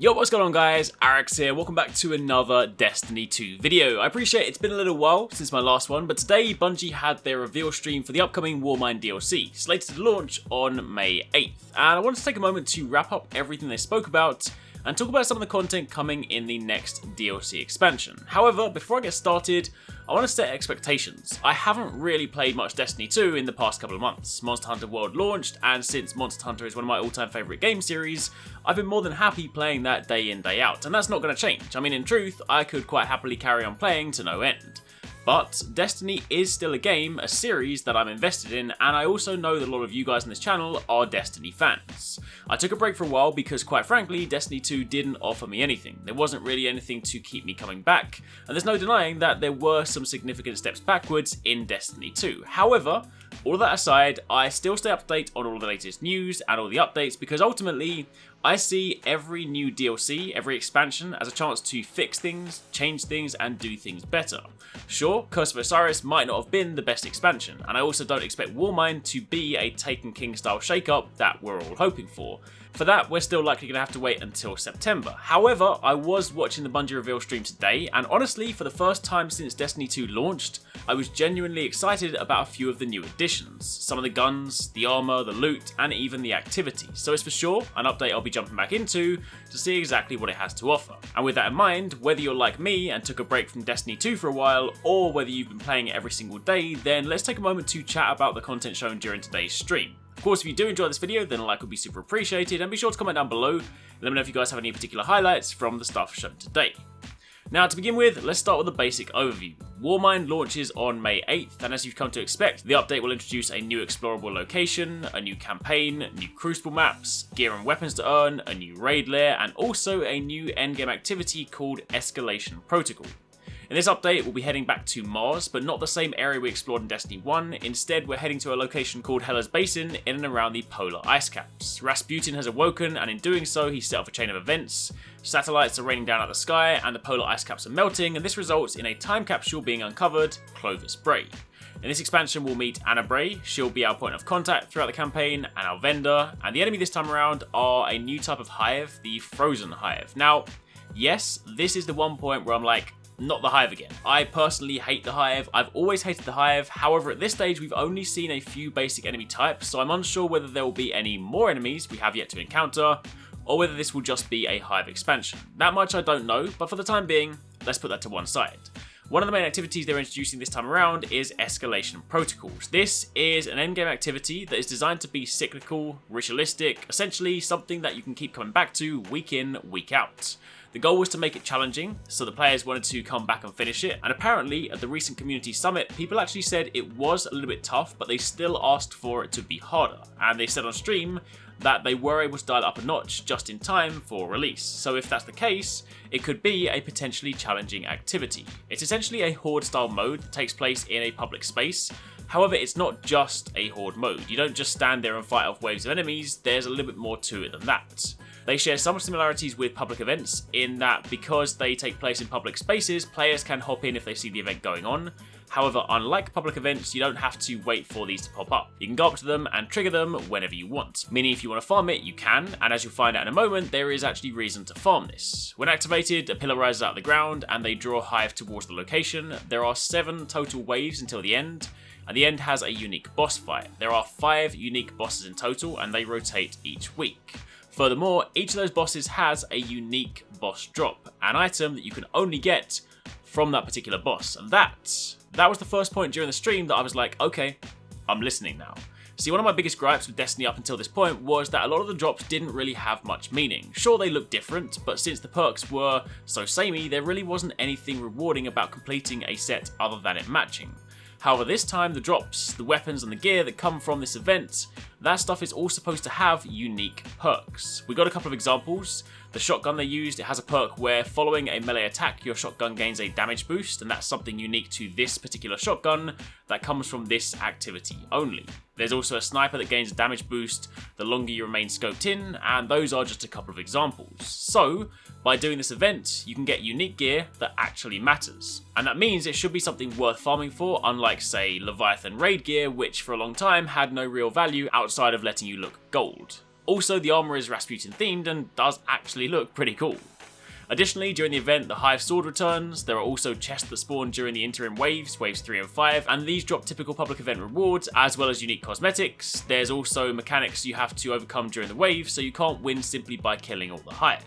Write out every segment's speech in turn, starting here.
Yo, what's going on guys? Arekkz here, welcome back to another Destiny 2 video. I appreciate it's been a little while since my last one, but today Bungie had their reveal stream for the upcoming Warmind DLC, slated to launch on May 8th. And I wanted to take a moment to wrap up everything they spoke about and talk about some of the content coming in the next DLC expansion. However, before I get started, I want to set expectations. I haven't really played much Destiny 2 in the past couple of months. Monster Hunter World launched, and since Monster Hunter is one of my all-time favourite game series, I've been more than happy playing that day in, day out, and that's not going to change. I mean, in truth, I could quite happily carry on playing to no end. But Destiny is still a game, a series that I'm invested in, and I also know that a lot of you guys on this channel are Destiny fans. I took a break for a while because, quite frankly, Destiny 2 didn't offer me anything. There wasn't really anything to keep me coming back, and there's no denying that there were some significant steps backwards in Destiny 2. However, all of that aside, I still stay up to date on all the latest news and all the updates because ultimately, I see every new DLC, every expansion, as a chance to fix things, change things, and do things better. Sure, Curse of Osiris might not have been the best expansion, and I also don't expect Warmind to be a Taken King style shakeup that we're all hoping for. For that, we're still likely going to have to wait until September. However, I was watching the Bungie reveal stream today, and honestly, for the first time since Destiny 2 launched, I was genuinely excited about a few of the new additions. Some of the guns, the armor, the loot, and even the activity. So it's for sure an update I'll be jumping back into to see exactly what it has to offer. And with that in mind, whether you're like me and took a break from Destiny 2 for a while, or whether you've been playing it every single day, then let's take a moment to chat about the content shown during today's stream. Of course, if you do enjoy this video, then a like would be super appreciated, and be sure to comment down below and let me know if you guys have any particular highlights from the stuff shown today. Now, to begin with, let's start with a basic overview. Warmind launches on May 8th, and as you've come to expect, the update will introduce a new explorable location, a new campaign, new Crucible maps, gear and weapons to earn, a new raid lair, and also a new endgame activity called Escalation Protocol. In this update, we'll be heading back to Mars, but not the same area we explored in Destiny 1. Instead, we're heading to a location called Hela's Basin in and around the polar ice caps. Rasputin has awoken, and in doing so, he set off a chain of events. Satellites are raining down out the sky, and the polar ice caps are melting, and this results in a time capsule being uncovered, Clovis Bray. In this expansion, we'll meet Anna Bray. She'll be our point of contact throughout the campaign, and our vendor. And the enemy this time around are a new type of hive, the Frozen Hive. Now, yes, this is the one point where I'm like, not the Hive again. I personally hate the Hive. I've always hated the Hive. However, at this stage, we've only seen a few basic enemy types, so I'm unsure whether there will be any more enemies we have yet to encounter, or whether this will just be a Hive expansion. That much I don't know, but for the time being, let's put that to one side. One of the main activities they're introducing this time around is Escalation Protocols. This is an endgame activity that is designed to be cyclical, ritualistic, essentially something that you can keep coming back to week in, week out. The goal was to make it challenging, so the players wanted to come back and finish it, and apparently at the recent community summit, people actually said it was a little bit tough, but they still asked for it to be harder, and they said on stream that they were able to dial it up a notch just in time for release. So if that's the case, it could be a potentially challenging activity. It's essentially a horde style mode that takes place in a public space. However, it's not just a horde mode. You don't just stand there and fight off waves of enemies, there's a little bit more to it than that. They share some similarities with public events in that because they take place in public spaces, players can hop in if they see the event going on. However, unlike public events, you don't have to wait for these to pop up. You can go up to them and trigger them whenever you want. Meaning if you want to farm it, you can, and as you'll find out in a moment, there is actually reason to farm this. When activated, a pillar rises out of the ground and they draw a hive towards the location. There are 7 total waves until the end, and the end has a unique boss fight. There are 5 unique bosses in total, and they rotate each week. Furthermore, each of those bosses has a unique boss drop, an item that you can only get from that particular boss. And that was the first point during the stream that I was like, okay, I'm listening now. See, one of my biggest gripes with Destiny up until this point was that a lot of the drops didn't really have much meaning. Sure, they looked different, but since the perks were so samey, there really wasn't anything rewarding about completing a set other than it matching. However, this time, the drops, the weapons and the gear that come from this event, that stuff is all supposed to have unique perks. We got a couple of examples. The shotgun they used, it has a perk where following a melee attack, your shotgun gains a damage boost, and that's something unique to this particular shotgun that comes from this activity only. There's also a sniper that gains a damage boost the longer you remain scoped in, and those are just a couple of examples. So, by doing this event, you can get unique gear that actually matters. And that means it should be something worth farming for, unlike, say, Leviathan raid gear, which for a long time had no real value outside of letting you look gold. Also, the armour is Rasputin themed and does actually look pretty cool. Additionally, during the event, the Hive Sword returns. There are also chests that spawn during the interim waves 3 and 5, and these drop typical public event rewards, as well as unique cosmetics. There's also mechanics you have to overcome during the wave, so you can't win simply by killing all the Hive.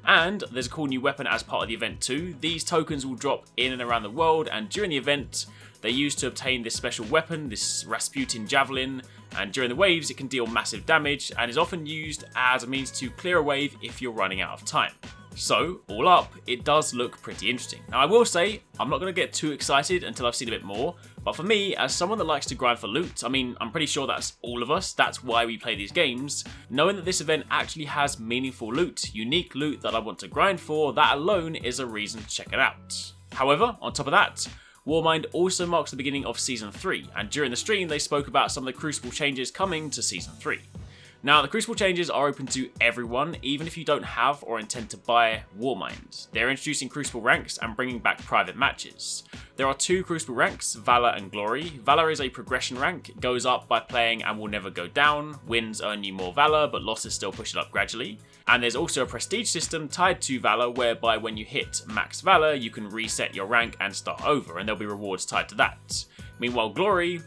And there's a cool new weapon as part of the event too. These tokens will drop in and around the world, and during the event, they're used to obtain this special weapon, this Rasputin Javelin, and during the waves it can deal massive damage, and is often used as a means to clear a wave if you're running out of time. So, all up, it does look pretty interesting. Now I will say, I'm not going to get too excited until I've seen a bit more, but for me, as someone that likes to grind for loot, I mean, I'm pretty sure that's all of us, that's why we play these games, knowing that this event actually has meaningful loot, unique loot that I want to grind for, that alone is a reason to check it out. However, on top of that, Warmind also marks the beginning of Season 3, and during the stream they spoke about some of the Crucible changes coming to Season 3. Now, the Crucible changes are open to everyone, even if you don't have or intend to buy Warmind. They're introducing Crucible Ranks and bringing back private matches. There are 2 Crucible Ranks, Valor and Glory. Valor is a progression rank, it goes up by playing and will never go down. Wins earn you more Valor, but losses still push it up gradually. And there's also a prestige system tied to Valor, whereby when you hit max Valor, you can reset your rank and start over, and there'll be rewards tied to that. Meanwhile, Glory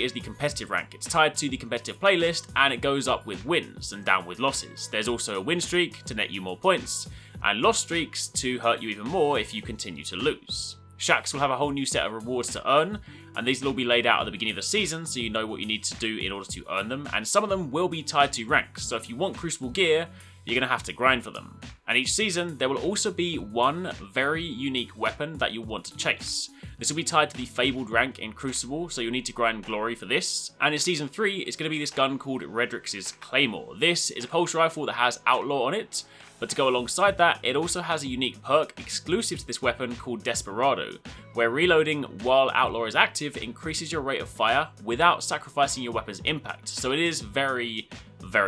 is the competitive rank. It's tied to the competitive playlist, and it goes up with wins and down with losses. There's also a win streak to net you more points, and loss streaks to hurt you even more if you continue to lose. Shacks will have a whole new set of rewards to earn, and these will all be laid out at the beginning of the season, so you know what you need to do in order to earn them, and some of them will be tied to ranks, so if you want Crucible gear, you're going to have to grind for them. And each season, there will also be one very unique weapon that you'll want to chase. This will be tied to the Fabled rank in Crucible, so you'll need to grind Glory for this. And in Season 3, it's going to be this gun called Arekkz's Claymore. This is a pulse rifle that has Outlaw on it, but to go alongside that, it also has a unique perk exclusive to this weapon called Desperado, where reloading while Outlaw is active increases your rate of fire without sacrificing your weapon's impact, so it is very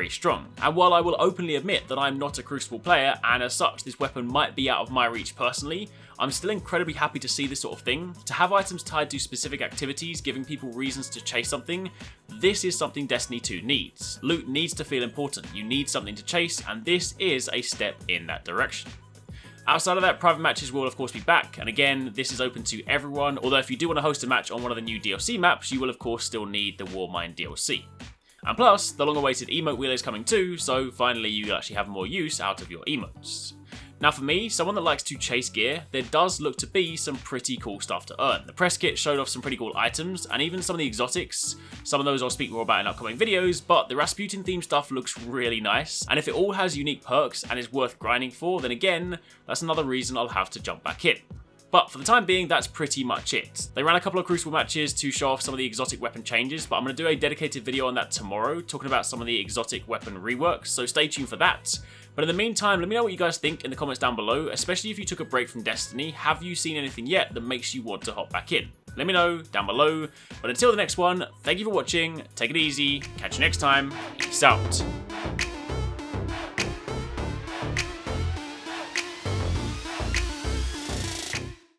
strong. And while I will openly admit that I'm not a Crucible player, and as such this weapon might be out of my reach personally, I'm still incredibly happy to see this sort of thing. To have items tied to specific activities, giving people reasons to chase something, this is something Destiny 2 needs. Loot needs to feel important, you need something to chase, and this is a step in that direction. Outside of that, private matches will of course be back, and again, this is open to everyone, although if you do want to host a match on one of the new DLC maps, you will of course still need the Warmind DLC. And plus, the long-awaited emote wheel is coming too, so finally you actually have more use out of your emotes. Now for me, someone that likes to chase gear, there does look to be some pretty cool stuff to earn. The press kit showed off some pretty cool items, and even some of the exotics. Some of those I'll speak more about in upcoming videos, but the Rasputin themed stuff looks really nice, and if it all has unique perks and is worth grinding for, then again, that's another reason I'll have to jump back in. But for the time being, that's pretty much it. They ran a couple of Crucible matches to show off some of the exotic weapon changes, but I'm going to do a dedicated video on that tomorrow, talking about some of the exotic weapon reworks, so stay tuned for that. But in the meantime, let me know what you guys think in the comments down below, especially if you took a break from Destiny. Have you seen anything yet that makes you want to hop back in? Let me know down below. But until the next one, thank you for watching, take it easy, catch you next time, peace out.